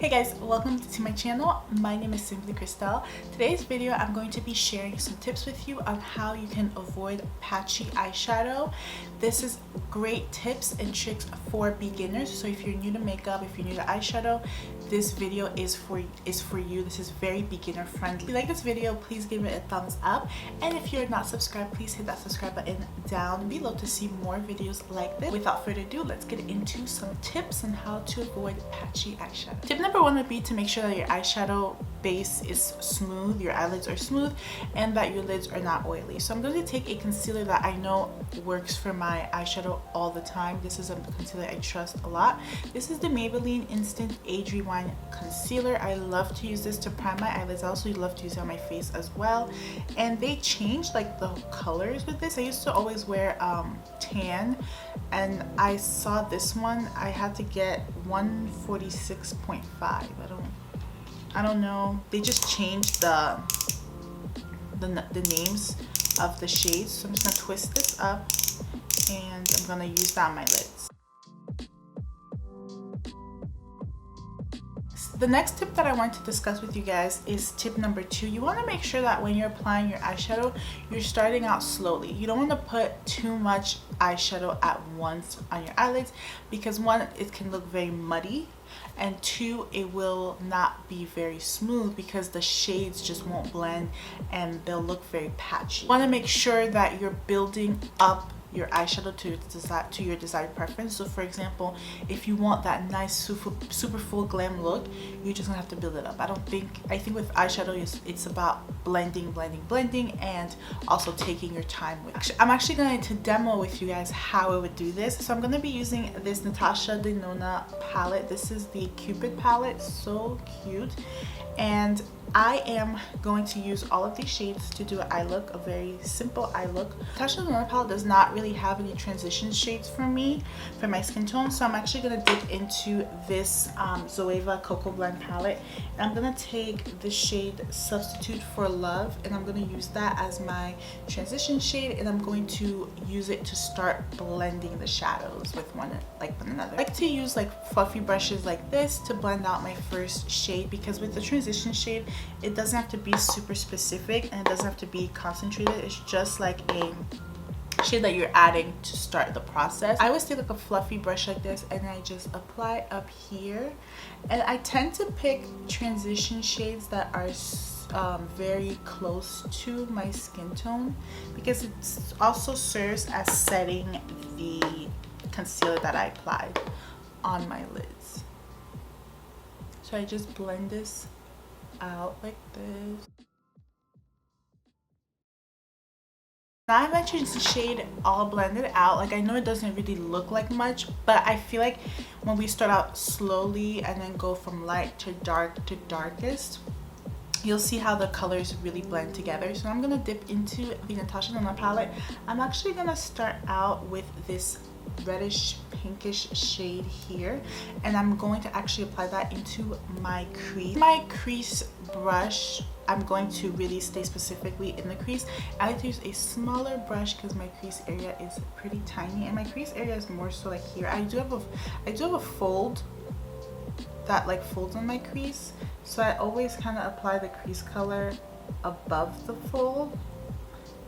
Hey guys, welcome to my channel. My name is Simplykrystelle. Today's video I'm going to be sharing some tips with you on how you can avoid patchy eyeshadow. This is great tips and tricks for beginners. So if you're new to makeup, if you're new to eyeshadow, this video is for you. This is very beginner friendly. If you like this video, please give it a thumbs up. And if you're not subscribed, please hit that subscribe button down below to see more videos like this. Without further ado, let's get into some tips on how to avoid patchy eyeshadow. Tip number one would be to make sure that your eyeshadow base is smooth, your eyelids are smooth, and that your lids are not oily. So I'm going to take a concealer that I know works for my eyeshadow all the time. This is a concealer I trust a lot. This is the Maybelline Instant Age Rewind Concealer. I love to use this to prime my eyelids. I also love to use it on my face as well. And they changed like the colors with this. I used to always wear tan, and I saw this one. I had to get 146.5. I don't know. They just changed the names of the shades. So I'm just gonna twist this up and I'm gonna use that on my lids. The next tip that I want to discuss with you guys is tip number two. You want to make sure that when you're applying your eyeshadow, you're starting out slowly. You don't want to put too much eyeshadow at once on your eyelids because one, it can look very muddy, and two, it will not be very smooth because the shades just won't blend and they'll look very patchy. You want to make sure that you're building up your eyeshadow to your desired preference. So for example, if you want that nice super full glam look, you're just gonna have to build it up. I think with eyeshadow it's about blending and also taking your time with it. I'm actually going to demo with you guys how I would do this. So I'm going to be using this Natasha Denona palette. This is the Cupid palette, so cute. And I am going to use all of these shades to do an eye look, a very simple eye look. Natasha Denona palette does not really have any transition shades for me, for my skin tone, so I'm actually going to dip into this Zoeva Cocoa Blend palette. And I'm going to take the shade Substitute for Love, and I'm going to use that as my transition shade, and I'm going to use it to start blending the shadows with one another. I like to use like fluffy brushes like this to blend out my first shade, because with the transition shade, it doesn't have to be super specific and it doesn't have to be concentrated. It's just like a shade that you're adding to start the process. I always take like a fluffy brush like this and I just apply up here, and I tend to pick transition shades that are very close to my skin tone because it also serves as setting the concealer that I applied on my lids. So I just blend this out like this. Now I have my transition shade all blended out. Like, I know it doesn't really look like much, but I feel like when we start out slowly and then go from light to dark to darkest, you'll see how the colors really blend together. So I'm gonna dip into the Natasha Denona palette. I'm actually gonna start out with this reddish pinkish shade here, and I'm going to actually apply that into my crease. My crease brush, I'm going to really stay specifically in the crease. I like to use a smaller brush because my crease area is pretty tiny, and my crease area is more so like here. I do have a fold that like folds on my crease, so I always kind of apply the crease color above the fold.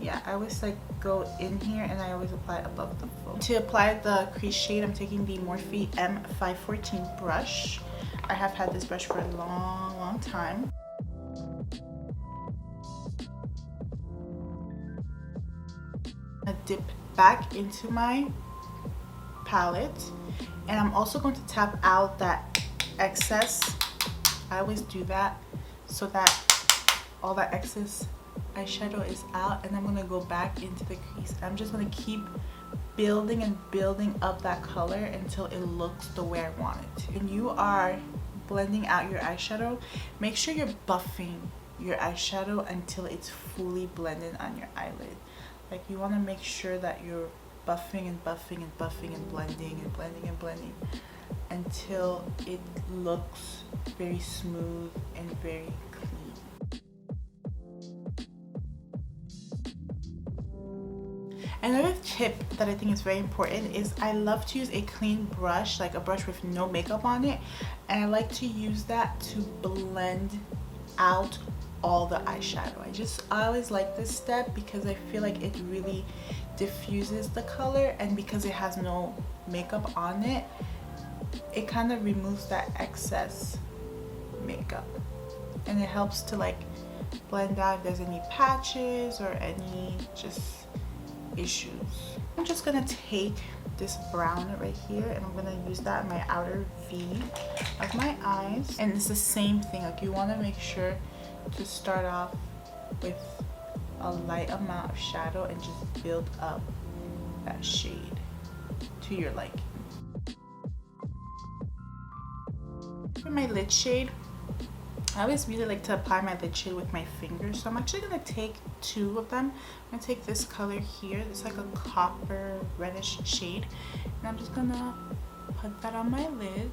Yeah, I always like go in here and I always apply above the fold. To apply the crease shade, I'm taking the Morphe M514 brush. I have had this brush for a long time. I dip back into my palette, and I'm also going to tap out that excess. I always do that so that all that excess eyeshadow is out, and I'm going to go back into the crease. I'm just going to keep building and building up that color until it looks the way I want it to. When you are blending out your eyeshadow, make sure you're buffing your eyeshadow until it's fully blended on your eyelid. Like, you want to make sure that you're buffing and buffing and buffing and blending and blending and blending until it looks very smooth and very clean. Another tip that I think is very important is I love to use a clean brush, like a brush with no makeup on it, and I like to use that to blend out all the eyeshadow. I always like this step because I feel like it really diffuses the color, and because it has no makeup on it, it kind of removes that excess makeup, and it helps to like blend out if there's any patches or any just issues. I'm just gonna take this brown right here and I'm gonna use that in my outer V of my eyes, and it's the same thing. Like, you want to make sure to start off with a light amount of shadow and just build up that shade to your liking. For my lid shade, I always really like to apply my lid shade with my fingers, so I'm actually going to take two of them. I'm going to take this color here, it's like a copper reddish shade, and I'm just going to put that on my lids.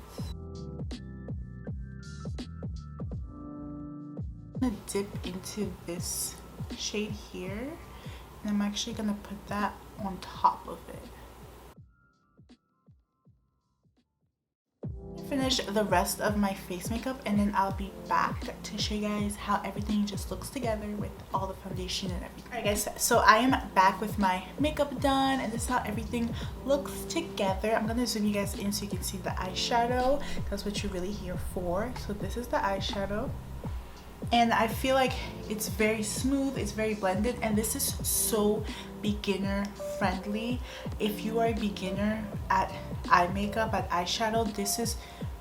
I'm going to dip into this shade here, and I'm actually going to put that on top of it. Finish the rest of my face makeup, and then I'll be back to show you guys how everything just looks together with all the foundation and everything. Alright guys, so I am back with my makeup done, and this is how everything looks together. I'm gonna zoom you guys in so you can see the eyeshadow. That's what you're really here for. So this is the eyeshadow, and I feel like it's very smooth, it's very blended, and this is so beginner friendly. If you are a beginner at eye makeup, at eyeshadow, this is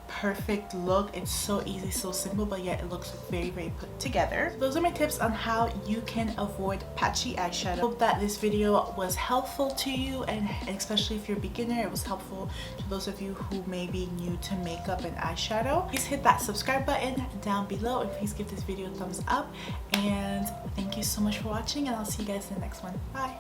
perfect look. It's so easy, so simple, but yet it looks very, very put together. So those are my tips on how you can avoid patchy eyeshadow. Hope that this video was helpful to you, and especially if you're a beginner, it was helpful to those of you who may be new to makeup and eyeshadow. Please hit that subscribe button down below, and please give this video a thumbs up, and thank you so much for watching, and I'll see you guys in the next one. Bye.